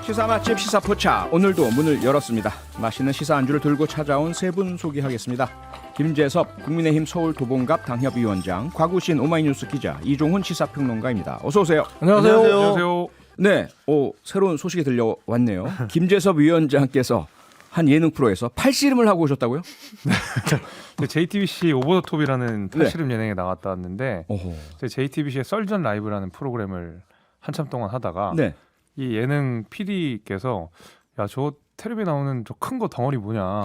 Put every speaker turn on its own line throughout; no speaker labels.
시사 맛집 시사포차 오늘도 문을 열었습니다. 맛있는 시사 안주를 들고 찾아온 세 분 소개하겠습니다. 김재섭 국민의힘 서울도봉갑 당협위원장, 곽우신 오마이뉴스 기자, 이종훈 시사평론가입니다. 어서 오세요.
안녕하세요.
안녕하세요.
네, 새로운 소식이 들려왔네요. 김재섭 위원장께서 한 예능 프로에서 팔씨름을 하고 오셨다고요?
JTBC 오버 더 톱이라는 팔씨름 예능에 나갔다 왔는데
오호.
JTBC의 썰전 라이브라는 프로그램을 한참 동안 하다가
네.
이 예능 PD께서 야, 저 텔레비에 나오는 저 큰 거 덩어리 뭐냐?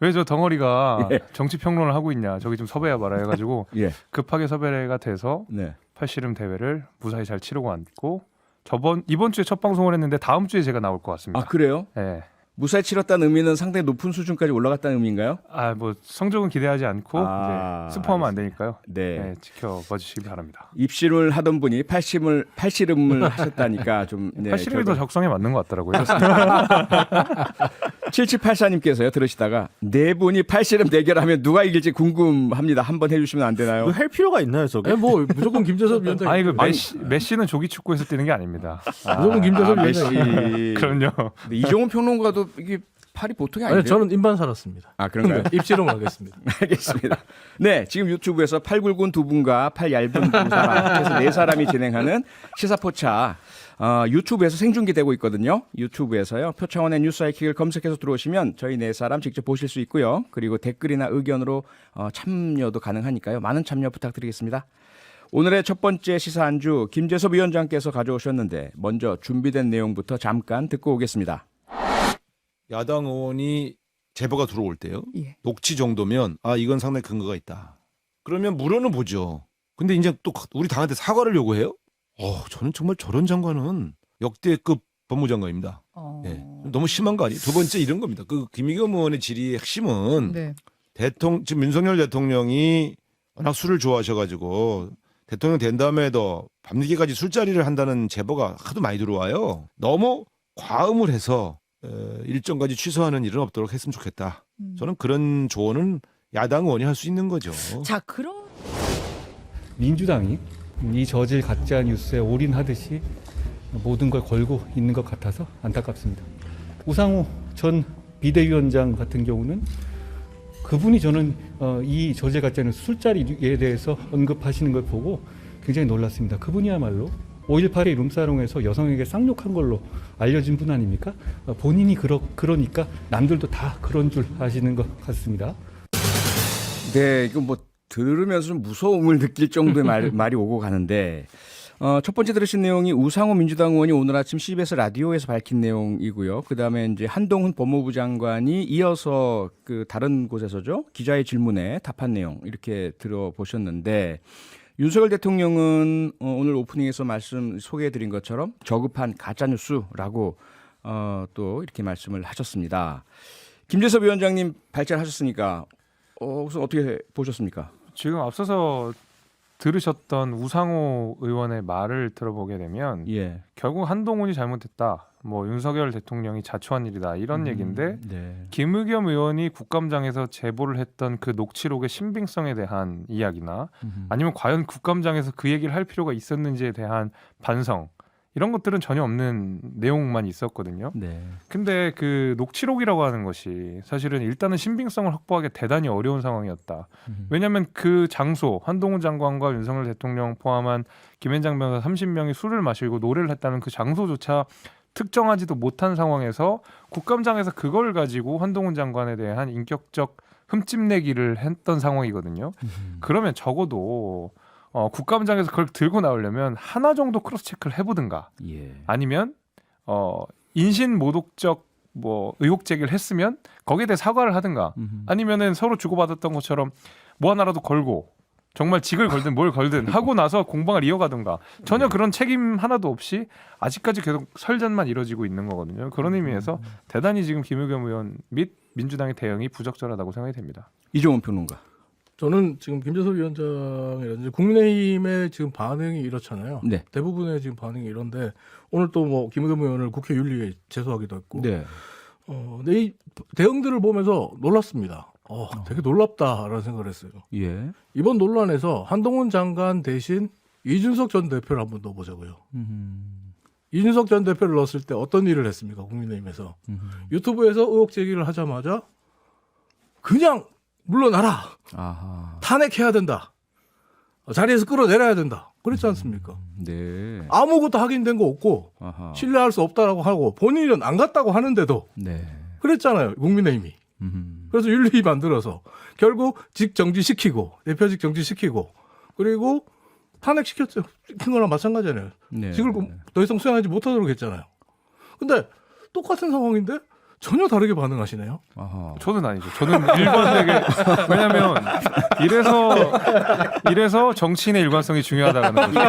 왜 저 덩어리가
예.
정치 평론을 하고 있냐? 저기 좀 섭외해 봐라 해가지고
예.
급하게 섭외가 돼서
네.
팔씨름 대회를 무사히 잘 치르고 왔고 이번 주에 첫 방송을 했는데 다음 주에 제가 나올 것 같습니다.
아, 그래요?
네.
무사히 치렀다는 의미는 상당히 높은 수준까지 올라갔다는 의미인가요?
뭐 성적은 기대하지 않고 이제 스포하면 안 되니까요.
네.
지켜봐 주시기 바랍니다.
입시를 하던 분이 팔씨름을 하셨다니까 좀
팔씨름이 더 적성에 맞는 것 같더라고요.
7784님께서요 들으시다가 네 분이 팔씨름 대결하면 누가 이길지 궁금합니다. 한번 해주시면 안 되나요?
할 필요가 있나요, 저게? 뭐 무조건 김재섭 위원장.
아니 메시는 조기 축구에서 뛰는 게 아닙니다.
무조건 김재섭 위원장.
메시.
그럼요.
근데 이종훈 평론가도 이게 팔이 보통이 아니에요.
아니, 저는 인반 살았습니다.
아, 그런가요?
입시로 하겠습니다.
알겠습니다. 네, 지금 유튜브에서 팔굵은 두 분과 팔 얇은 두 사람, 해서 네 사람이 진행하는 시사포차 유튜브에서 생중계되고 있거든요. 유튜브에서요. 표창원의 뉴스 아이킥을 검색해서 들어오시면 저희 네 사람 직접 보실 수 있고요. 그리고 댓글이나 의견으로 참여도 가능하니까요. 많은 참여 부탁드리겠습니다. 오늘의 첫 번째 시사 안주 김재섭 위원장께서 가져오셨는데 먼저 준비된 내용부터 잠깐 듣고 오겠습니다.
야당 의원이 제보가 들어올 때요.
예.
녹취 정도면 이건 상당히 근거가 있다. 그러면 물어는 보죠. 근데 이제 또 우리 당한테 사과를 요구해요? 저는 정말 저런 장관은 역대급 법무장관입니다. 네. 너무 심한 거 아니에요? 두 번째 이런 겁니다. 그 김의겸 의원의 질의의 핵심은
네.
지금 윤석열 대통령이 워낙 술을 좋아하셔가지고 대통령 된 다음에도 밤늦게까지 술자리를 한다는 제보가 하도 많이 들어와요. 너무 과음을 해서 일정까지 취소하는 일은 없도록 했으면 좋겠다. 저는 그런 조언은 야당 의원이 할 수 있는 거죠.
자, 그럼
민주당이 이 저질 가짜 뉴스에 올인하듯이 모든 걸 걸고 있는 것 같아서 안타깝습니다. 우상호 전 비대위원장 같은 경우는 그분이 저는 이 저질 가짜 뉴스 술자리에 대해서 언급하시는 걸 보고 굉장히 놀랐습니다. 그분이야말로 5.18의 룸사롱에서 여성에게 쌍욕한 걸로 알려진 분 아닙니까? 본인이 그러니까 남들도 다 그런 줄 아시는 것 같습니다.
네, 이거 뭐 들으면서 좀 무서움을 느낄 정도의 말이 오고 가는데 첫 번째 들으신 내용이 우상호 민주당 의원이 오늘 아침 CBS 라디오에서 밝힌 내용이고요. 그다음에 이제 한동훈 법무부 장관이 이어서 그 다른 곳에서죠. 기자의 질문에 답한 내용 이렇게 들어보셨는데 윤석열 대통령은 오늘 오프닝에서 소개해드린 것처럼 저급한 가짜뉴스라고 또 이렇게 말씀을 하셨습니다. 김재섭 위원장님 발제하셨으니까 우선 어떻게 보셨습니까?
지금 앞서서 들으셨던 우상호 의원의 말을 들어보게 되면
예.
결국 한동훈이 잘못했다. 뭐 윤석열 대통령이 자초한 일이다. 이런 얘기인데
네.
김의겸 의원이 국감장에서 제보를 했던 그 녹취록의 신빙성에 대한 이야기나 아니면 과연 국감장에서 그 얘기를 할 필요가 있었는지에 대한 반성 이런 것들은 전혀 없는 내용만 있었거든요.
네.
근데 그 녹취록이라고 하는 것이 사실은 일단은 신빙성을 확보하기 대단히 어려운 상황이었다. 왜냐하면 그 장소 한동훈 장관과 윤석열 대통령 포함한 김현장 변호사 30명이 술을 마시고 노래를 했다는 그 장소조차 특정하지도 못한 상황에서 국감장에서 그걸 가지고 한동훈 장관에 대한 인격적 흠집내기를 했던 상황이거든요. 그러면 적어도 국감장에서 그걸 들고 나오려면 하나 정도 크로스 체크를 해보든가
예.
아니면 인신 모독적 뭐 의혹 제기를 했으면 거기에 대해 사과를 하든가 아니면은 서로 주고받았던 것처럼 뭐 하나라도 걸고 정말 직을 걸든 뭘 걸든 하고 나서 공방을 이어가든가 전혀 그런 책임 하나도 없이 아직까지 계속 설전만 이뤄지고 있는 거거든요. 그런 의미에서 대단히 지금 김의겸 의원 및 민주당의 대응이 부적절하다고 생각이 됩니다.
이종훈 평론가.
저는 지금 김재섭 위원장이라든지 국민의힘의 지금 반응이 이렇잖아요.
네.
대부분의 지금 반응이 이런데 오늘 또 뭐 김의겸 의원을 국회 윤리위에 제소하기도 했고.
네.
근데 이 대응들을 보면서 놀랐습니다. 되게 놀랍다라는 생각을 했어요.
예.
이번 논란에서 한동훈 장관 대신 이준석 전 대표를 한번 넣어보자고요. 이준석 전 대표를 넣었을 때 어떤 일을 했습니까? 국민의힘에서 유튜브에서 의혹 제기를 하자마자 그냥 물러나라,
아하.
탄핵해야 된다, 자리에서 끌어내려야 된다, 그랬지 않습니까?
네.
아무것도 확인된 거 없고
아하.
신뢰할 수 없다라고 하고 본인은 안 갔다고 하는데도
네.
그랬잖아요, 국민의힘이. 그래서 윤리위 만들어서 결국 직 정지시키고 대표직 정지시키고 그리고 탄핵시켰죠. 시킨 거랑 마찬가지잖아요.
네.
직을 더 이상 수행하지 못하도록 했잖아요. 근데 똑같은 상황인데 전혀 다르게 반응하시네요.
아하.
저는 아니죠. 저는 일관되게 왜냐하면 이래서 정치인의 일관성이 중요하다는 거죠.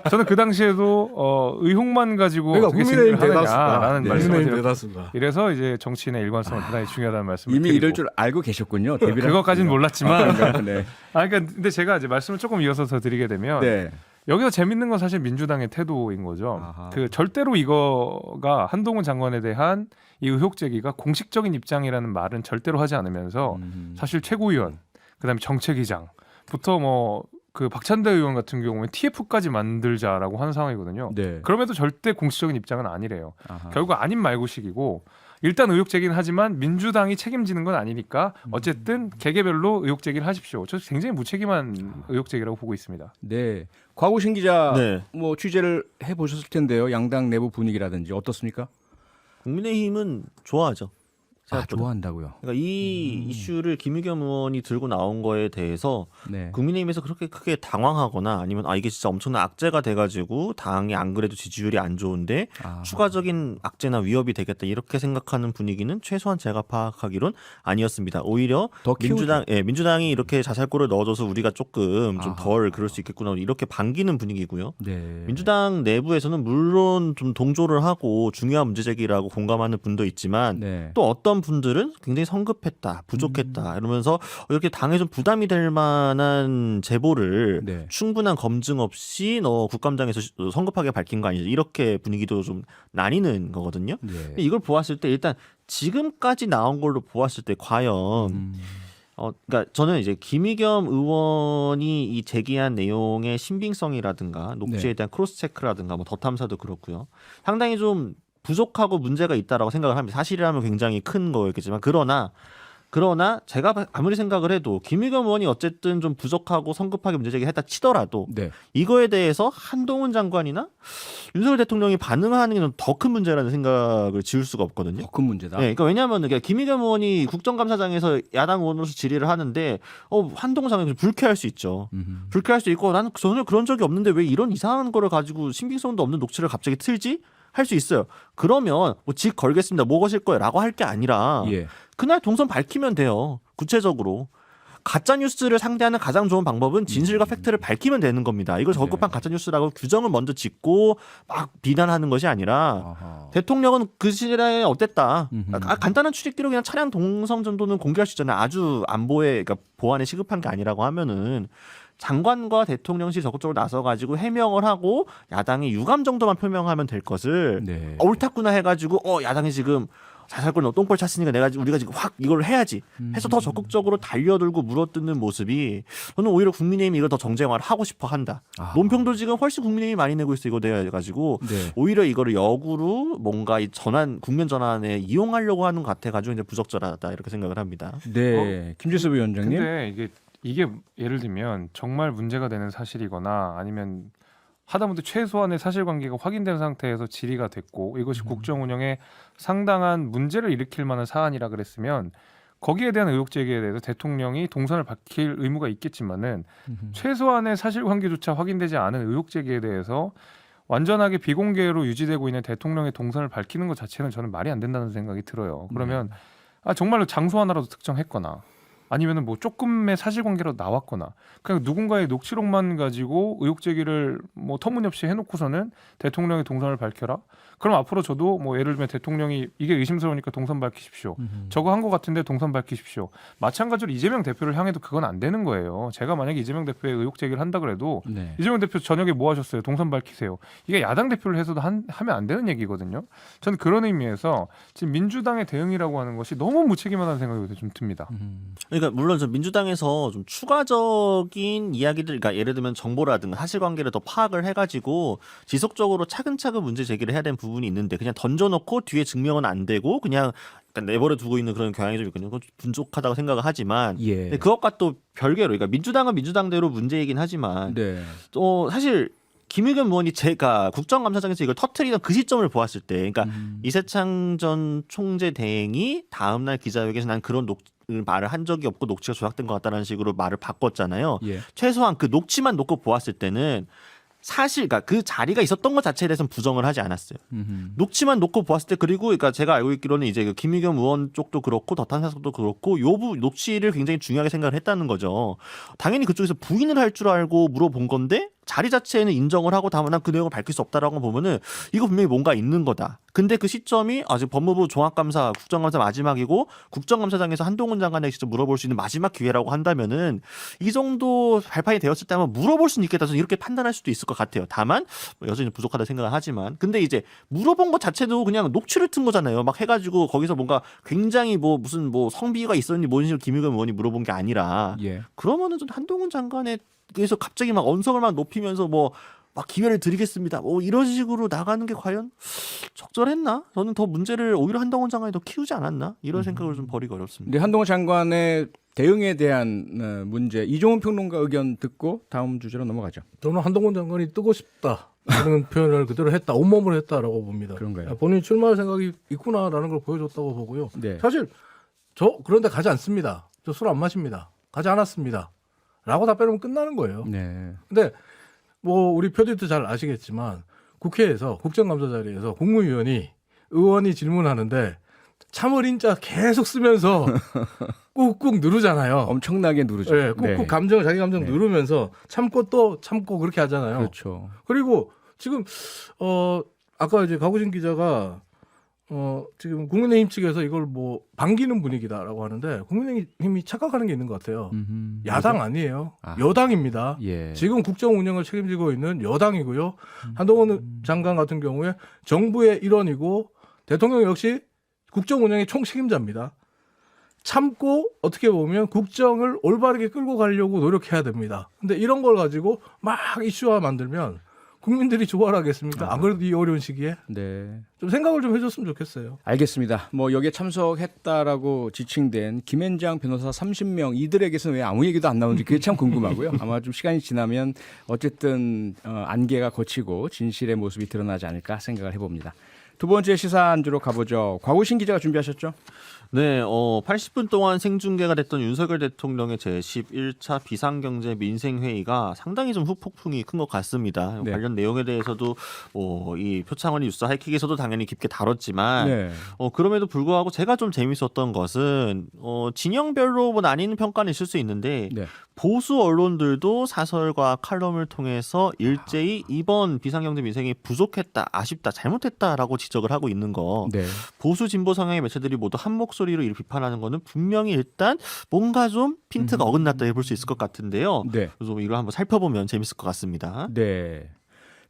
저는 그 당시에도 의혹만 가지고
그러니까
어떻게
국민의힘
진행을
대다수가
하느냐라는 말씀을
국민의힘
드렸고
대다수가
이래서 이제 정치인의 일관성은 대단히 중요하다는 말씀을
이미
드리고
이럴 줄 알고 계셨군요. 데뷔를
그것까지는 몰랐지만
그런가요? 네.
그러니까 근데 제가 이제 말씀을 조금 이어서 더 드리게 되면
네.
여기서 재밌는 건 사실 민주당의 태도인 거죠.
아하.
그 절대로 이거가 한동훈 장관에 대한 이 의혹 제기가 공식적인 입장이라는 말은 절대로 하지 않으면서 사실 최고위원, 그다음에 정책위장부터 뭐 그 박찬대 의원 같은 경우에 TF까지 만들자라고 하는 상황이거든요.
네.
그럼에도 절대 공식적인 입장은 아니래요.
아하.
결국 아닌 말고식이고 일단 의혹 제기는 하지만 민주당이 책임지는 건 아니니까 어쨌든 개개별로 의혹 제기를 하십시오. 저 굉장히 무책임한 의혹 제기라고 보고 있습니다.
네. 곽우신 기자
네.
뭐 취재를 해 보셨을 텐데요. 양당 내부 분위기라든지 어떻습니까?
국민의힘은 좋아하죠.
아,
생각보다.
좋아한다고요.
그러니까 이 이슈를 김의겸 의원이 들고 나온 거에 대해서
네.
국민의힘에서 그렇게 크게 당황하거나 아니면 이게 진짜 엄청난 악재가 돼가지고 당이 안 그래도 지지율이 안 좋은데
아.
추가적인 악재나 위협이 되겠다 이렇게 생각하는 분위기는 최소한 제가 파악하기론 아니었습니다. 오히려
더 키우죠.
민주당이 이렇게 자살골을 넣어줘서 우리가 조금 좀
아하.
덜 그럴 수 있겠구나 이렇게 반기는 분위기고요.
네.
민주당 내부에서는 물론 좀 동조를 하고 중요한 문제 제기라고 공감하는 분도 있지만
네.
또 어떤 분들은 굉장히 성급했다, 부족했다 이러면서 이렇게 당에 좀 부담이 될 만한 제보를
네.
충분한 검증 없이 너 국감장에서 성급하게 밝힌 거 아니지 이렇게 분위기도 좀 나뉘는 거거든요.
네.
근데 이걸 보았을 때 일단 지금까지 나온 걸로 보았을 때 과연 그러니까 저는 이제 김의겸 의원이 이 제기한 내용의 신빙성이라든가 녹취에
네.
대한 크로스 체크라든가 뭐 더 탐사도 그렇고요. 상당히 좀 부족하고 문제가 있다라고 생각을 합니다. 사실이라면 굉장히 큰 거였겠지만 그러나 제가 아무리 생각을 해도 김의겸 의원이 어쨌든 좀 부족하고 성급하게 문제 제기했다 치더라도
네.
이거에 대해서 한동훈 장관이나 윤석열 대통령이 반응하는 게 더 큰 문제라는 생각을 지울 수가 없거든요.
더 큰 문제다.
네, 그러니까 왜냐하면 김의겸 의원이 국정감사장에서 야당 의원으로서 질의를 하는데 한동훈 장관이 불쾌할 수 있죠. 불쾌할 수 있고 나는 전혀 그런 적이 없는데 왜 이런 이상한 거를 가지고 신빙성도 없는 녹취를 갑자기 틀지? 할 수 있어요. 그러면 뭐 직 걸겠습니다. 뭐 거실 거예요라고 할 게 아니라
예.
그날 동선 밝히면 돼요. 구체적으로. 가짜 뉴스를 상대하는 가장 좋은 방법은 진실과 팩트를 밝히면 되는 겁니다. 이걸 저급한 가짜 뉴스라고 규정을 먼저 짓고 막 비난하는 것이 아니라
아하.
대통령은 그 시절에 어땠다.
음흠.
간단한 출입 기록이나 차량 동선 정도는 공개할 수 있잖아요. 아주 안보에 그러니까 보안에 시급한 게 아니라고 하면은 장관과 대통령실이 적극적으로 나서가지고 해명을 하고 야당이 유감 정도만 표명하면 될 것을
네.
옳았구나 해가지고 야당이 지금 자살골 똥볼 찼으니까 우리가 지금 확 이걸 해야지 해서 더 적극적으로 달려들고 물어뜯는 모습이 저는 오히려 국민의힘이 이걸 더 정쟁화를 하고 싶어 한다.
아.
논평도 지금 훨씬 국민의힘이 많이 내고 있어 이거 돼가지고
네.
오히려 이거를 역으로 뭔가 이 국면 전환에 이용하려고 하는 것 같아가지고 이제 부적절하다 이렇게 생각을 합니다.
네. 김재섭 위원장님.
근데 이게 예를 들면 정말 문제가 되는 사실이거나 아니면 하다못해 최소한의 사실관계가 확인된 상태에서 질의가 됐고 이것이 국정 운영에 상당한 문제를 일으킬 만한 사안이라 그랬으면 거기에 대한 의혹 제기에 대해서 대통령이 동선을 밝힐 의무가 있겠지만은 최소한의 사실관계조차 확인되지 않은 의혹 제기에 대해서 완전하게 비공개로 유지되고 있는 대통령의 동선을 밝히는 것 자체는 저는 말이 안 된다는 생각이 들어요. 그러면 정말로 장소 하나라도 특정했거나 아니면은 뭐 조금의 사실관계로 나왔거나 그냥 누군가의 녹취록만 가지고 의혹 제기를 뭐 터무니없이 해놓고서는 대통령의 동선을 밝혀라. 그럼 앞으로 저도 뭐 예를 들면 대통령이 이게 의심스러우니까 동선 밝히십시오. 저거 한 것 같은데 동선 밝히십시오. 마찬가지로 이재명 대표를 향해도 그건 안 되는 거예요. 제가 만약에 이재명 대표의 의혹 제기를 한다 그래도
네.
이재명 대표 저녁에 뭐 하셨어요? 동선 밝히세요. 이게 야당 대표를 해서도 하면 안 되는 얘기거든요. 저는 그런 의미에서 지금 민주당의 대응이라고 하는 것이 너무 무책임하다는 생각이 좀 듭니다.
그러니까 물론 저 민주당에서 좀 추가적인 이야기들, 그러니까 예를 들면 정보라든가 사실관계를 더 파악을 해가지고 지속적으로 차근차근 문제 제기를 해야 되는 부분이 있는데 그냥 던져놓고 뒤에 증명은 안 되고 그냥 내버려 두고 있는 그런 경향이 좀 있거든요. 그건 좀 분족하다고 생각을 하지만
예.
근데 그것과 또 별개로, 그러니까 민주당은 민주당대로 문제이긴 하지만
네.
또 사실 김의겸 의원이 제가 국정감사장에서 이걸 터트리던 그 시점을 보았을 때, 그러니까 이세창 전 총재 대행이 다음날 기자회견에서 난 그런 말을 한 적이 없고 녹취가 조작된 것 같다는 식으로 말을 바꿨잖아요.
예.
최소한 그 녹취만 놓고 보았을 때는 사실 그러니까 그 자리가 있었던 것 자체에 대해서는 부정을 하지 않았어요. 녹취만 놓고 보았을 때, 그리고 그러니까 제가 알고 있기로는 이제 그 김의겸 의원 쪽도 그렇고 더탄사 쪽도 그렇고 요부 녹취를 굉장히 중요하게 생각을 했다는 거죠. 당연히 그쪽에서 부인을 할 줄 알고 물어본 건데 자리 자체에는 인정을 하고 다만 그 내용을 밝힐 수 없다라고 보면은 이거 분명히 뭔가 있는 거다. 근데 그 시점이 아직 법무부 종합감사, 국정감사 마지막이고 국정감사장에서 한동훈 장관에게 직접 물어볼 수 있는 마지막 기회라고 한다면은 이 정도 발판이 되었을 때 한번 물어볼 수는 있겠다. 저는 이렇게 판단할 수도 있을 것 같아요. 다만 여전히 부족하다 생각을 하지만, 근데 이제 물어본 것 자체도 그냥 녹취를 튼 거잖아요. 막 해가지고 거기서 뭔가 굉장히 뭐 무슨 뭐 성비가 있었는지 뭔 식으로 김의겸 의원이 물어본 게 아니라
예.
그러면은 좀 한동훈 장관에 그래서 갑자기 막 언성을 막 높이면서 뭐 막 기회를 드리겠습니다. 뭐 이런 식으로 나가는 게 과연 적절했나? 저는 더 문제를 오히려 한동훈 장관이 더 키우지 않았나? 이런 생각을 좀 버리기 어렵습니다.
근데 한동훈 장관의 대응에 대한 문제, 이종훈 평론가 의견 듣고 다음 주제로 넘어가죠.
저는 한동훈 장관이 뜨고 싶다. 라는 표현을 그대로 했다. 온몸으로 했다라고 봅니다.
그런가요?
본인이 출마할 생각이 있구나라는 걸 보여줬다고 보고요.
네.
사실 저 그런데 가지 않습니다. 저 술 안 마십니다. 가지 않았습니다. 라고 답변하면 끝나는 거예요.
네.
근데 뭐 우리 표디도 잘 아시겠지만 국회에서 국정감사 자리에서 국무위원이 의원이 질문하는데 참을인자 계속 쓰면서 꾹꾹 누르잖아요.
엄청나게 누르죠.
네, 꾹꾹 감정을 자기 감정
네.
누르면서 참고 또 참고 그렇게 하잖아요.
그렇죠.
그리고 지금 아까 이제 가구진 기자가 지금 국민의힘 측에서 이걸 뭐 반기는 분위기다라고 하는데 국민의힘이 착각하는 게 있는 것 같아요. 야당 아니에요.
아.
여당입니다.
예.
지금 국정 운영을 책임지고 있는 여당이고요. 한동훈 장관 같은 경우에 정부의 일원이고 대통령 역시 국정 운영의 총책임자입니다. 참고 어떻게 보면 국정을 올바르게 끌고 가려고 노력해야 됩니다. 근데 이런 걸 가지고 막 이슈화 만들면 국민들이 좋아하겠습니까? 안 그래도 이 어려운 시기에
네.
좀 생각을 좀 해줬으면 좋겠어요.
알겠습니다. 뭐 여기에 참석했다라고 지칭된 김앤장 변호사 30명 이들에게서는 왜 아무 얘기도 안 나오는지 그게 참 궁금하고요. 아마 좀 시간이 지나면 어쨌든 안개가 걷히고 진실의 모습이 드러나지 않을까 생각을 해봅니다. 두 번째 시사 안주로 가보죠. 곽우신 기자가 준비하셨죠?
네, 80분 동안 생중계가 됐던 윤석열 대통령의 제11차 비상경제 민생회의가 상당히 좀 후폭풍이 큰 것 같습니다.
네.
관련 내용에 대해서도 이 표창원 뉴스 하이킥에서도 당연히 깊게 다뤘지만
네.
그럼에도 불구하고 제가 좀 재밌었던 것은 진영별로 뭐 나뉘는 평가는 있을 수 있는데
네.
보수 언론들도 사설과 칼럼을 통해서 일제히 이번 비상경제 민생이 부족했다, 아쉽다, 잘못했다라고 지적을 하고 있는 거.
네.
보수 진보 성향의 매체들이 모두 한 목소리로 이를 비판하는 거는 분명히 일단 뭔가 좀 핀트가 어긋났다 해볼 수 있을 것 같은데요.
네.
그래서 이걸 한번 살펴보면 재밌을 것 같습니다.
네.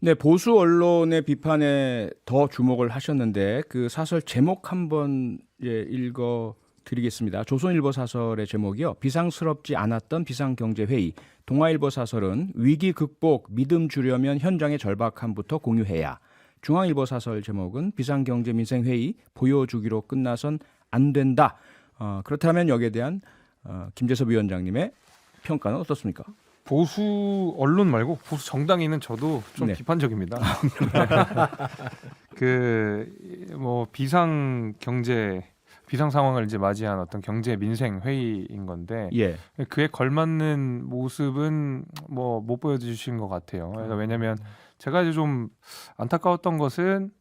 네, 보수 언론의 비판에 더 주목을 하셨는데 그 사설 제목 한번 읽어 드리겠습니다. 조선일보 사설의 제목이요. 비상스럽지 않았던 비상경제회의. 동아일보 사설은 위기 극복, 믿음 주려면 현장의 절박함부터 공유해야. 중앙일보 사설 제목은 비상경제민생회의 보여주기로 끝나선 안 된다. 그렇다면 여기에 대한 김재섭 위원장님의 평가는 어떻습니까?
보수 언론 말고 보수 정당인은 저도 좀
네.
비판적입니다. 그 뭐 비상 상황을 이제 맞이한 어떤 경제 민생 회의인 건데
예.
그에 걸맞는 모습은 뭐 못 보여주신 것 같아요. 그러니까 왜냐하면 제가 이제 좀 안타까웠던 것은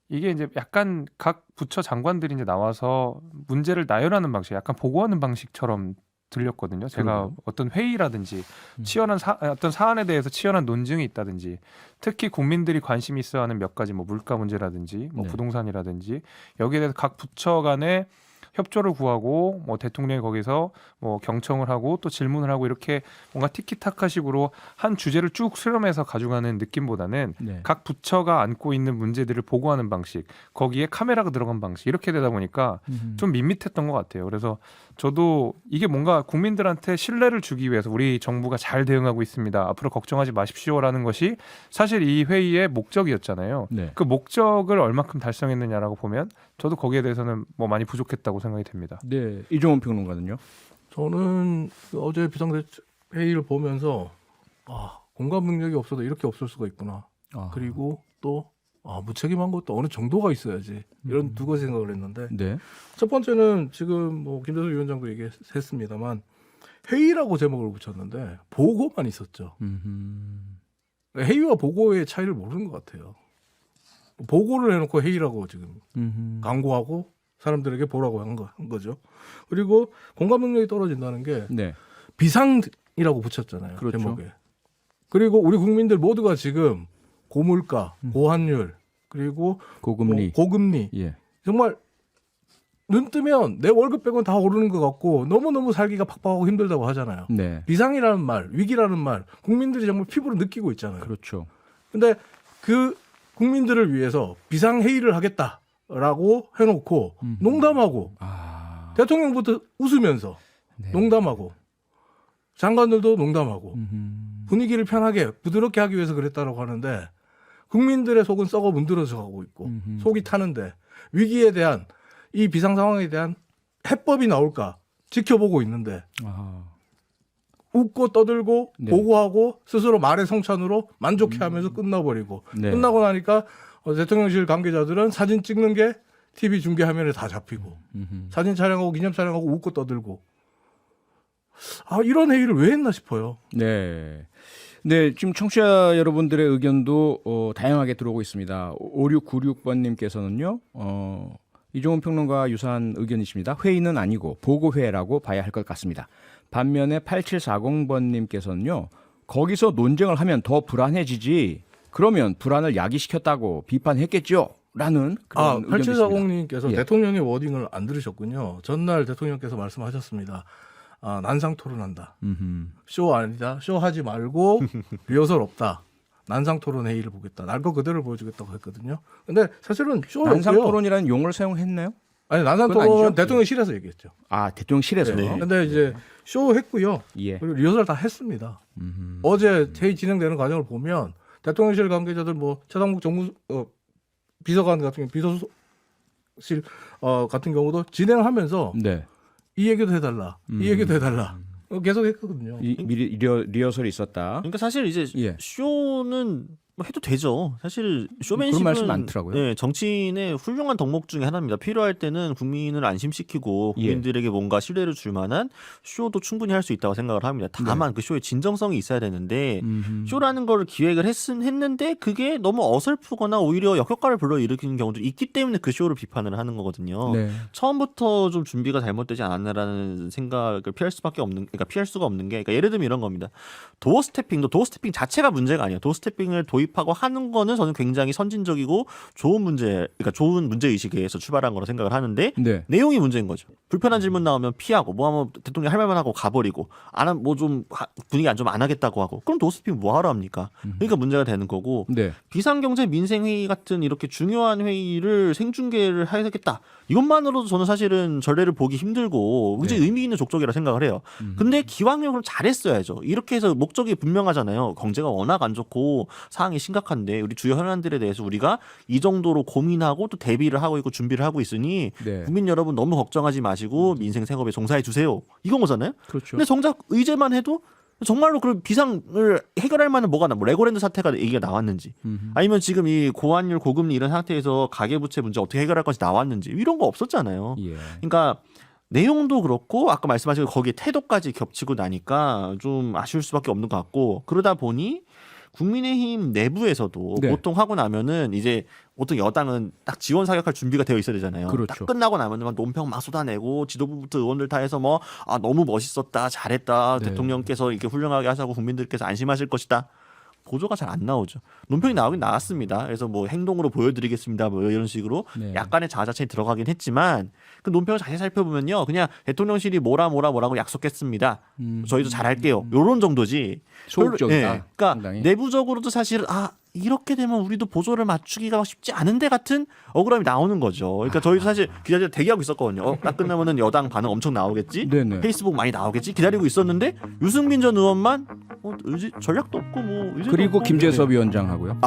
이게 이제 약간 각 부처 장관들이 이제 나와서 문제를 나열하는 방식, 약간 보고하는 방식처럼 들렸거든요. 제가
그러게요.
어떤 회의라든지 치열한 어떤 사안에 대해서 치열한 논증이 있다든지, 특히 국민들이 관심 있어하는 몇 가지 뭐 물가 문제라든지 뭐
네.
부동산이라든지 여기에 대해서 각 부처 간에 협조를 구하고 뭐 대통령이 거기서 뭐 경청을 하고 또 질문을 하고 이렇게 뭔가 티키타카식으로 한 주제를 쭉 수렴해서 가져가는 느낌보다는
네.
각 부처가 안고 있는 문제들을 보고하는 방식, 거기에 카메라가 들어간 방식 이렇게 되다 보니까 좀 밋밋했던 것 같아요. 그래서 저도 이게 뭔가 국민들한테 신뢰를 주기 위해서 우리 정부가 잘 대응하고 있습니다. 앞으로 걱정하지 마십시오라는 것이 사실 이 회의의 목적이었잖아요.
네.
그 목적을 얼마큼 달성했느냐라고 보면 저도 거기에 대해서는 뭐 많이 부족했다고 생각이 됩니다.
네. 이종원 평론가는요?
저는 어제 비상대책회의를 보면서 공감 능력이 없어도 이렇게 없을 수가 있구나.
아.
그리고 또 무책임한 것도 어느 정도가 있어야지. 이런 두 가지 생각을 했는데
네.
첫 번째는 지금 뭐 김대수 위원장도 얘기했습니다만 회의라고 제목을 붙였는데 보고만 있었죠. 회의와 보고의 차이를 모르는 것 같아요. 보고를 해놓고 회의라고 지금 광고하고 사람들에게 보라고 한 거죠. 그리고 공감 능력이 떨어진다는 게
네.
비상이라고 붙였잖아요.
그렇죠.
제목에. 그리고 우리 국민들 모두가 지금 고물가, 고환율, 그리고
고금리.
고금리
예.
정말 눈 뜨면 내 월급 빼고는 다 오르는 것 같고 너무너무 살기가 팍팍하고 힘들다고 하잖아요.
네.
비상이라는 말, 위기라는 말 국민들이 정말 피부로 느끼고 있잖아요.
그렇죠.
근데 그 국민들을 위해서 비상회의를 하겠다라고 해놓고 농담하고
아.
대통령부터 웃으면서
네.
농담하고 장관들도 농담하고
음흠.
분위기를 편하게 부드럽게 하기 위해서 그랬다라고 하는데 국민들의 속은 썩어 문드러져 가고 있고 속이 타는데 위기에 대한 이 비상 상황에 대한 해법이 나올까 지켜보고 있는데
아.
웃고 떠들고
네.
보고하고 스스로 말의 성찬으로 만족해하면서 끝나버리고
네.
끝나고 나니까 대통령실 관계자들은 사진 찍는 게 TV 중계 화면에 다 잡히고 사진 촬영하고 기념 촬영하고 웃고 떠들고 이런 회의를 왜 했나 싶어요.
네. 네, 지금 청취자 여러분들의 의견도 다양하게 들어오고 있습니다. 5696번님께서는요, 이종훈 평론가와 유사한 의견이십니다. 회의는 아니고 보고회라고 봐야 할 것 같습니다. 반면에 8740번님께서는요, 거기서 논쟁을 하면 더 불안해지지, 그러면 불안을 야기시켰다고 비판했겠죠? 라는 그런 의견도 있습니다.
8740님께서
예.
대통령의 워딩을 안 들으셨군요. 전날 대통령께서 말씀하셨습니다. 난상 토론한다. 쇼 아니다. 쇼 하지 말고 리허설 없다. 난상 토론 회의를 보겠다. 날 거 그대로 보여주겠다고 했거든요. 근데 사실은 쇼였고요.
난상 토론이라는 용어를 사용했나요?
아니 난상
그건
토론은
아니죠?
대통령실에서 얘기했죠.
아, 대통령실에서.
네. 근데 이제 쇼 했고요.
예.
그리고 리허설 다 했습니다. 어제 회의 진행되는 과정을 보면 대통령실 관계자들 뭐 최상목 정무 비서관 같은 경우 비서실 같은 경우도 진행하면서
네.
이 얘기도 해달라, 이 얘기도 해달라 계속 했거든요.
미리 리허설이 있었다.
그러니까 사실 이제
예.
쇼는 뭐 해도 되죠. 사실 쇼맨십은
그런 말씀 많더라고요.
네, 정치인의 훌륭한 덕목 중에 하나입니다. 필요할 때는 국민을 안심시키고
예.
국민들에게 뭔가 신뢰를 줄 만한 쇼도 충분히 할 수 있다고 생각을 합니다. 다만 그 쇼의 진정성이 있어야 되는데 쇼라는 걸 기획을 했는데 그게 너무 어설프거나 오히려 역효과를 불러일으키는 경우도 있기 때문에 그 쇼를 비판을 하는 거거든요.
네.
처음부터 좀 준비가 잘못되지 않았나라는 생각을 피할 수가 없는 게 그러니까 예를 들면 이런 겁니다. 도어 스태핑 자체가 문제가 아니에요. 도어 스태핑을 도입하고 하는 거는 저는 굉장히 선진적이고 좋은 문제 의식에서 출발한 거라 생각을 하는데
네.
내용이 문제인 거죠. 불편한 질문 나오면 피하고 뭐 하면 대통령 할 말만 하고 가버리고 뭐 좀 분위기 안 좋으면 안 하겠다고 하고 그럼 도어 스태핑 뭐 하러 합니까? 그러니까 문제가 되는 거고
네.
비상경제 민생회의 같은 이렇게 중요한 회의를 생중계를 하겠다. 이것만으로도 저는 사실은 전례를 보기 힘들고 굉장히 의미 있는 족적이라 생각을 해요. 근데 기왕이면 그럼 잘했어야죠. 이렇게 해서 목적이 분명하잖아요. 경제가 워낙 안 좋고 상황이 심각한데 우리 주요 현안들에 대해서 우리가 이 정도로 고민하고 또 대비를 하고 있고 준비를 하고 있으니
네.
국민 여러분 너무 걱정하지 마시고 민생 생업에 종사해 주세요. 이건 거잖아요.
그렇죠.
근데 정작 의제만 해도 정말로 그 비상을 해결할 만한 뭐가 뭐 레고랜드 사태가 얘기가 나왔는지 아니면 지금 이 고환율 고금리 이런 상태에서 가계부채 문제 어떻게 해결할 것이 나왔는지 이런 거 없었잖아요.
예.
그러니까 내용도 그렇고 아까 말씀하신 거기에 태도까지 겹치고 나니까 좀 아쉬울 수밖에 없는 것 같고 그러다 보니 국민의힘 내부에서도
네.
보통 하고 나면은 이제 보통 여당은 딱 지원 사격할 준비가 되어 있어야 되잖아요.
그렇죠.
딱 끝나고 나면은 막 논평 막 쏟아내고 지도부부터 의원들 다 해서 뭐 너무 멋있었다 잘했다
네.
대통령께서 이렇게 훌륭하게 하셔서 국민들께서 안심하실 것이다. 보조가 잘 안 나오죠. 논평이 나오긴 나왔습니다. 그래서 뭐 행동으로 보여드리겠습니다. 뭐 이런 식으로
네.
약간의 자자체에 들어가긴 했지만 그 논평을 자세히 살펴보면요, 그냥 대통령실이 뭐라고 약속했습니다. 저희도 잘할게요. 요런 정도지.
소극적이다.
별로- 예. 그러니까
상당히.
내부적으로도 사실 이렇게 되면 우리도 보조를 맞추기가 쉽지 않은데 같은 억울함이 나오는 거죠. 그러니까 저희도 사실 기자들 대기하고 있었거든요. 딱 끝나면은 여당 반응 엄청 나오겠지.
네네.
페이스북 많이 나오겠지. 기다리고 있었는데 유승민 전 의원만 전략도 없고 뭐 의제도
그리고
없고.
김재섭 위원장하고요.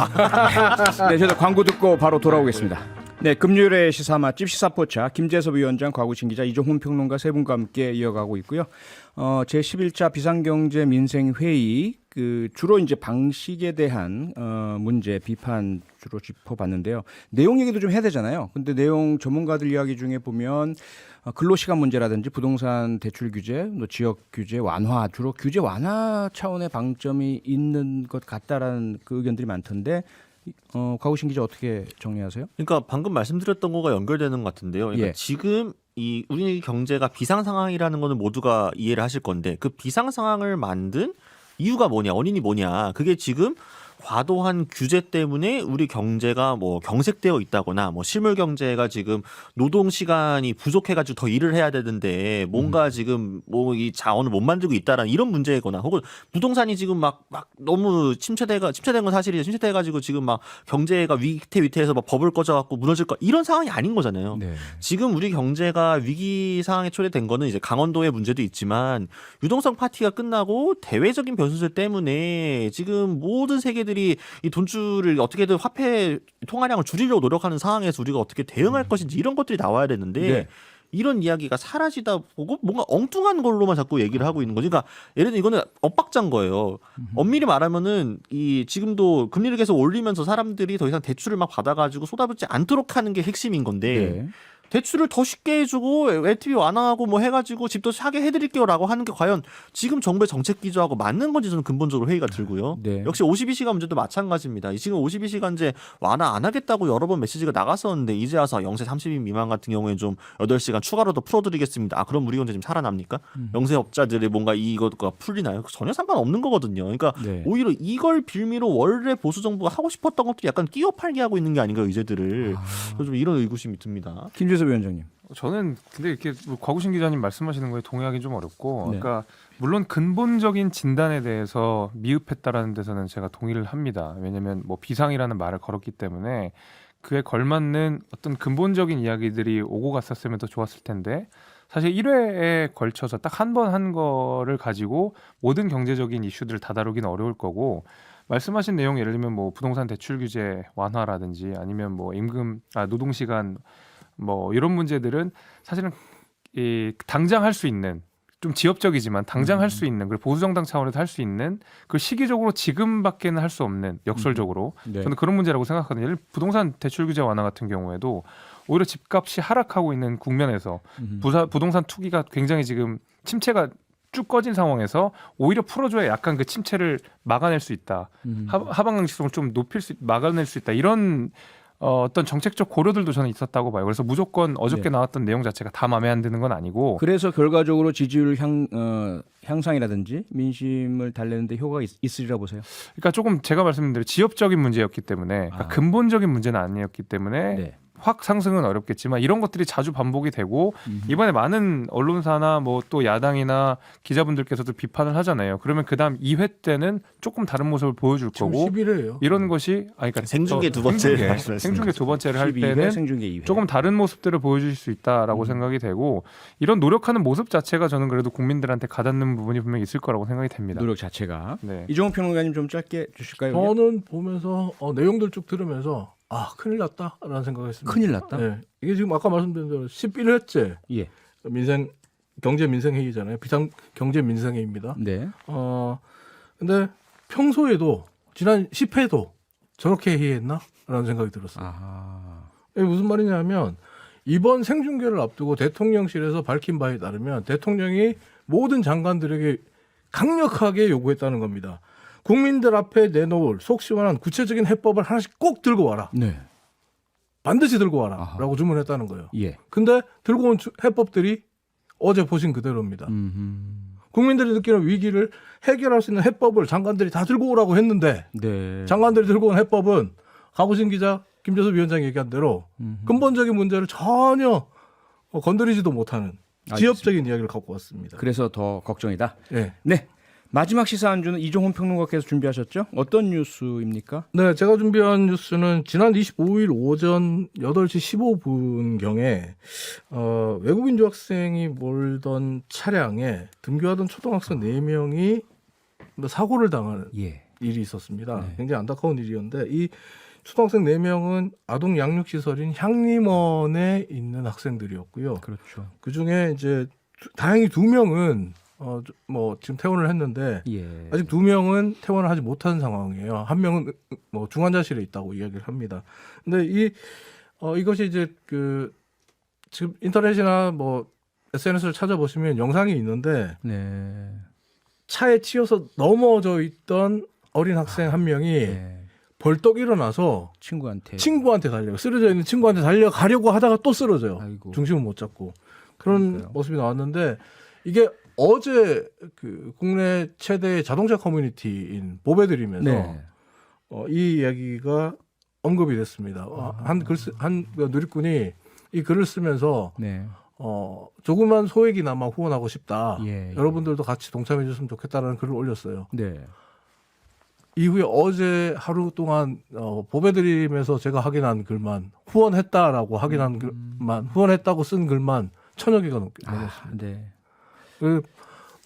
네, 저희도 광고 듣고 바로 돌아오겠습니다. 네, 금요일의 시사 맛집 시사포차 김재섭 위원장, 과구신 기자, 이종훈 평론가 세 분과 함께 이어가고 있고요. 제11차 비상경제 민생회의 주로 이제 방식에 대한 문제 비판 주로 짚어봤는데요. 내용 얘기도 좀 해야 되잖아요. 근데 내용 전문가들 이야기 중에 보면 근로시간 문제라든지 부동산 대출 규제, 또 지역 규제 완화, 주로 규제 완화 차원의 방점이 있는 것 같다라는 그 의견들이 많던데 과구신 기자 어떻게 정리하세요?
그러니까 방금 말씀드렸던 거가 연결되는 것 같은데요. 그러니까
예.
지금 우리 경제가 비상 상황이라는 거는 모두가 이해를 하실 건데 그 비상 상황을 만든 이유가 뭐냐, 원인이 뭐냐. 그게 지금 과도한 규제 때문에 우리 경제가 뭐 경색되어 있다거나 뭐 실물 경제가 지금 노동 시간이 부족해가지고 더 일을 해야 되는데 뭔가 지금 뭐 이 자원을 못 만들고 있다라는 이런 문제거나 혹은 부동산이 지금 막 너무 침체된 건 사실이죠. 침체돼가지고 지금 막 경제가 위태위태해서 막 버블 꺼져갖고 무너질 거 이런 상황이 아닌 거잖아요.
네.
지금 우리 경제가 위기 상황에 초래된 거는 이제 강원도의 문제도 있지만 유동성 파티가 끝나고 대외적인 변수들 때문에 지금 모든 세계들이 이 돈줄을 어떻게든 화폐 통화량을 줄이려고 노력하는 상황에서 우리가 어떻게 대응할 것인지 이런 것들이 나와야 되는데
네.
이런 이야기가 사라지다 보고 뭔가 엉뚱한 걸로만 자꾸 얘기를 하고 있는 거지. 그러니까 예를 들어 이거는 엇박자인 거예요. 엄밀히 말하면은 지금도 금리를 계속 올리면서 사람들이 더 이상 대출을 막 받아가지고 쏟아붓지 않도록 하는 게 핵심인 건데
네.
대출을 더 쉽게 해주고 LTV 완화하고 뭐 해가지고 집도 사게 해드릴게요라고 하는 게 과연 지금 정부의 정책 기조하고 맞는 건지 저는 근본적으로 회의가 들고요.
네.
역시 52시간 문제도 마찬가지입니다. 지금 52시간제 완화 안 하겠다고 여러 번 메시지가 나갔었는데 이제 와서 0세 30인 미만 같은 경우에는 좀 8시간 추가로 더 풀어드리겠습니다. 그럼 우리 경제 지금 살아납니까? 영세업자들의 뭔가 이것과 풀리나요? 전혀 상관없는 거거든요. 그러니까
네.
오히려 이걸 빌미로 원래 보수 정부가 하고 싶었던 것들이 약간 끼어팔게 하고 있는 게 아닌가 의제들을. 그래서 좀 이런 의구심이 듭니다.
김재섭 위원장님.
저는 근데 이렇게 뭐 과구신 기자님 말씀하시는 거에 동의하기 좀 어렵고,
네.
그러니까 물론 근본적인 진단에 대해서 미흡했다라는 데서는 제가 동의를 합니다. 왜냐하면 뭐 비상이라는 말을 걸었기 때문에 그에 걸맞는 어떤 근본적인 이야기들이 오고 갔었으면 더 좋았을 텐데, 사실 1회에 걸쳐서 딱 한 번 한 거를 가지고 모든 경제적인 이슈들을 다 다루기는 어려울 거고, 말씀하신 내용 예를 들면 뭐 부동산 대출 규제 완화라든지 아니면 뭐 노동시간 뭐 이런 문제들은 사실은 당장 할 수 있는, 좀 지엽적이지만 당장 할 수 있는, 그리고 보수정당 차원에서 할 수 있는, 그 시기적으로 지금밖에는 할 수 없는, 역설적으로
네.
저는 그런 문제라고 생각하거든요. 예를 들어 부동산 대출 규제 완화 같은 경우에도 오히려 집값이 하락하고 있는 국면에서 부동산 투기가 굉장히 지금 침체가 쭉 꺼진 상황에서 오히려 풀어줘야 약간 그 침체를 막아낼 수 있다. 하방 강직성을 좀 막아낼 수 있다. 이런 어떤 정책적 고려들도 저는 있었다고 봐요. 그래서 무조건 어저께
네.
나왔던 내용 자체가 다 마음에 안 드는 건 아니고,
그래서 결과적으로 지지율 향상이라든지 민심을 달래는데 효과가 있으리라 보세요.
그러니까 조금 제가 말씀드린 대로 지엽적인 문제였기 때문에, 그러니까 근본적인 문제는 아니었기 때문에
네.
확 상승은 어렵겠지만 이런 것들이 자주 반복이 되고, 이번에 많은 언론사나 뭐 또 야당이나 기자분들께서도 비판을 하잖아요. 그러면 그다음 2회 때는 조금 다른 모습을 보여줄
지금
거고,
11회예요.
이런 것이 그러니까
생중계 두 번째 말씀하시는
생중계 두 번째를 할
12회,
때는
생중계 2회.
조금 다른 모습들을 보여줄 수 있다라고 생각이 되고, 이런 노력하는 모습 자체가 저는 그래도 국민들한테 가닿는 부분이 분명히 있을 거라고 생각이 됩니다.
노력 자체가.
네.
이종훈 평론가님 좀 짧게 주실까요?
저는 보면서 내용들 쭉 들으면서 큰일 났다라는 생각했습니다.
큰일 났다.
네. 이게 지금 아까 말씀드린 대로 11회째
예.
경제 민생 회의잖아요. 비상 경제 민생 회의입니다.
네.
근데 평소에도 지난 10회도 저렇게 회의했나라는 생각이 들었어요.
아하.
이게 무슨 말이냐면 이번 생중계를 앞두고 대통령실에서 밝힌 바에 따르면 대통령이 모든 장관들에게 강력하게 요구했다는 겁니다. 국민들 앞에 내놓을 속 시원한 구체적인 해법을 하나씩 꼭 들고 와라.
네.
반드시 들고 와라.
아하.
라고 주문했다는 거예요.
예.
근데 들고 온 해법들이 어제 보신 그대로입니다. 국민들이 느끼는 위기를 해결할 수 있는 해법을 장관들이 다 들고 오라고 했는데
네.
장관들이 들고 온 해법은 가보신 기자 김재섭 위원장이 얘기한 대로 근본적인 문제를 전혀 건드리지도 못하는 지엽적인 이야기를 갖고 왔습니다.
그래서 더 걱정이다.
네.
네. 마지막 시사 안주는 이종훈 평론가께서 준비하셨죠? 어떤 뉴스입니까?
네, 제가 준비한 뉴스는 지난 25일 오전 8시 15분경에 외국인 유학생이 몰던 차량에 등교하던 초등학생 4명이 사고를 당하는
예.
일이 있었습니다.
네.
굉장히 안타까운 일이었는데 이 초등학생 4명은 아동 양육시설인 향림원에 있는 학생들이었고요.
그렇죠.
그중에 이제 다행히 2명은 뭐 지금 퇴원을 했는데
예.
아직 2명은 퇴원을 하지 못한 상황이에요. 한 명은 뭐 중환자실에 있다고 이야기를 합니다. 근데 이것이 이제 그 지금 인터넷이나 뭐 SNS를 찾아보시면 영상이 있는데
네.
차에 치여서 넘어져 있던 어린 학생 한 명이
네.
벌떡 일어나서 친구한테 달려요. 쓰러져 있는 친구한테 달려가려고 하다가 또 쓰러져요.
아이고.
중심을 못 잡고 그런
그러니까요.
모습이 나왔는데 이게 어제 그 국내 최대 자동차 커뮤니티인 보배드림에서
네.
이 이야기가 언급이 됐습니다. 한 누리꾼이 이 글을 쓰면서
네.
조그만 소액이나마 후원하고 싶다.
예, 예.
여러분들도 같이 동참해 줬으면 좋겠다라는 글을 올렸어요.
네.
이후에 어제 하루 동안 보배드림에서 제가 확인한 글만 후원했다라고 확인한 글만 후원했다고 쓴 글만 1000여 개가 넘었습니다.
네.
그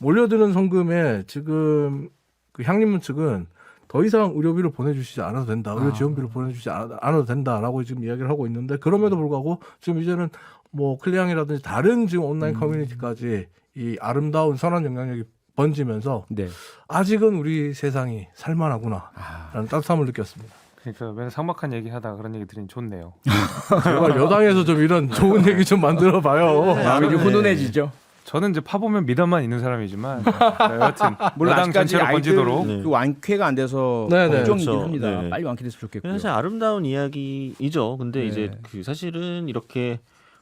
몰려드는 성금에 지금 그 향림문 측은 더 이상 의료비를 보내주시지 않아도 된다. 의료 지원비를 보내주지 않아도 된다라고 지금 이야기를 하고 있는데 그럼에도 불구하고 지금 이제는 뭐 클리앙이라든지 다른 지금 온라인 커뮤니티까지 이 아름다운 선한 영향력이 번지면서
네.
아직은 우리 세상이 살만하구나라는 따뜻함을 느꼈습니다.
그러니까 맨날 삭막한 얘기하다가 그런 얘기 들으니 좋네요.
제발 여당에서 좀 이런 좋은 얘기 좀 만들어봐요.
마음이 좀 훈훈해지죠.
저는 이제 파보면 미담만 있는 사람이지만 여하튼
물론
여당
아직까지
전체로
아이들
번지도록
네.
그 완쾌가 안 돼서
네, 네.
걱정이긴
그렇죠.
합니다.
네.
빨리 완쾌됐으면 좋겠고요.
사실 아름다운 이야기이죠. 근데
네.
이제 그 사실은 이렇게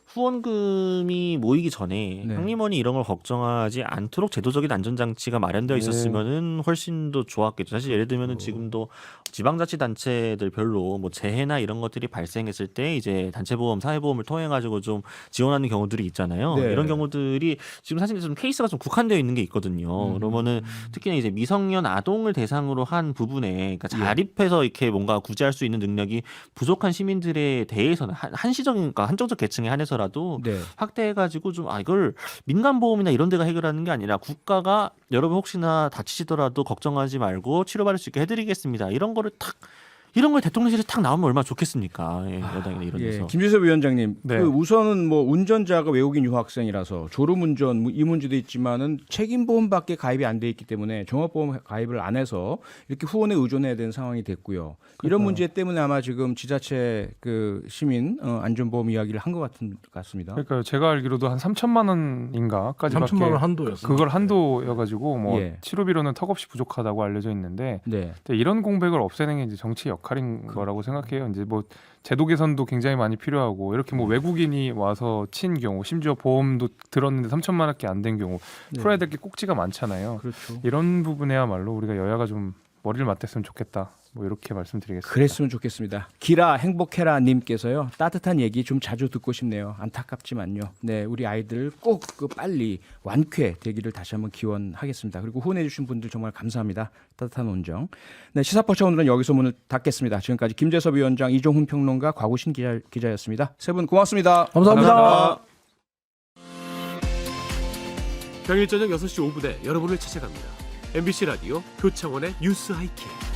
후원금이 모이기 전에
네.
향림원이 이런 걸 걱정하지 않도록 제도적인 안전장치가 마련되어 있었으면은 훨씬 더 좋았겠죠. 사실 예를 들면은 지금도 지방자치단체들별로 뭐 재해나 이런 것들이 발생했을 때 이제 단체보험, 사회보험을 통해 가지고 좀 지원하는 경우들이 있잖아요.
네.
이런 경우들이 지금 사실 좀 케이스가 좀 국한되어 있는 게 있거든요. 그러면은 특히나 이제 미성년 아동을 대상으로 한 부분에 그러니까 자립해서 이렇게 뭔가 구제할 수 있는 능력이 부족한 시민들에 대해서는 한시적인 그러니까 한정적 계층에 한해서라도
네.
확대해가지고 좀 이걸 민간보험이나 이런 데가 해결하는 게 아니라 국가가 여러분 혹시나 다치시더라도 걱정하지 말고 치료받을 수 있게 해드리겠습니다. 이런 걸 대통령실에 탁 나오면 얼마나 좋겠습니까? 예, 여당이나 이런
예,
데서.
김재섭 위원장님,
네.
그 우선은 뭐 운전자가 외국인 유학생이라서 졸음운전 이 문제도 있지만은 책임보험밖에 가입이 안 돼 있기 때문에 종합보험 가입을 안 해서 이렇게 후원에 의존해야 되는 상황이 됐고요. 이런 문제 때문에 아마 지금 지자체 그 시민 안전보험 이야기를 한 것 같습니다.
그러니까 제가 알기로도 한 3천만 원인가까지밖에
3천만 원 한도였어요.
그걸 한도여가지고 뭐
예.
치료비로는 턱없이 부족하다고 알려져 있는데
네.
근데 이런 공백을 없애는 게 이제 정치 역할인 거라고 생각해요. 이제 뭐 제도 개선도 굉장히 많이 필요하고 이렇게 뭐 외국인이 와서 친 경우 심지어 보험도 들었는데 3천만 원밖에 안 된 경우 풀어야 될 게 꼭지가 많잖아요.
그렇죠.
이런 부분에야말로 우리가 여야가 좀 머리를 맞댔으면 좋겠다. 뭐 이렇게 말씀드리겠습니다.
그랬으면 좋겠습니다. 기라 행복해라 님께서요. 따뜻한 얘기 좀 자주 듣고 싶네요. 안타깝지만요. 네, 우리 아이들 꼭 그 빨리 완쾌되기를 다시 한번 기원하겠습니다. 그리고 후원해 주신 분들 정말 감사합니다. 따뜻한 온정. 네, 시사포차 오늘은 여기서 문을 닫겠습니다. 지금까지 김재섭 위원장, 이종훈 평론가, 곽우신 기자였습니다. 세 분 고맙습니다.
감사합니다.
평일 저녁 6시 5분에 여러분을 찾아갑니다. MBC 라디오 표창원의 뉴스 하이킥.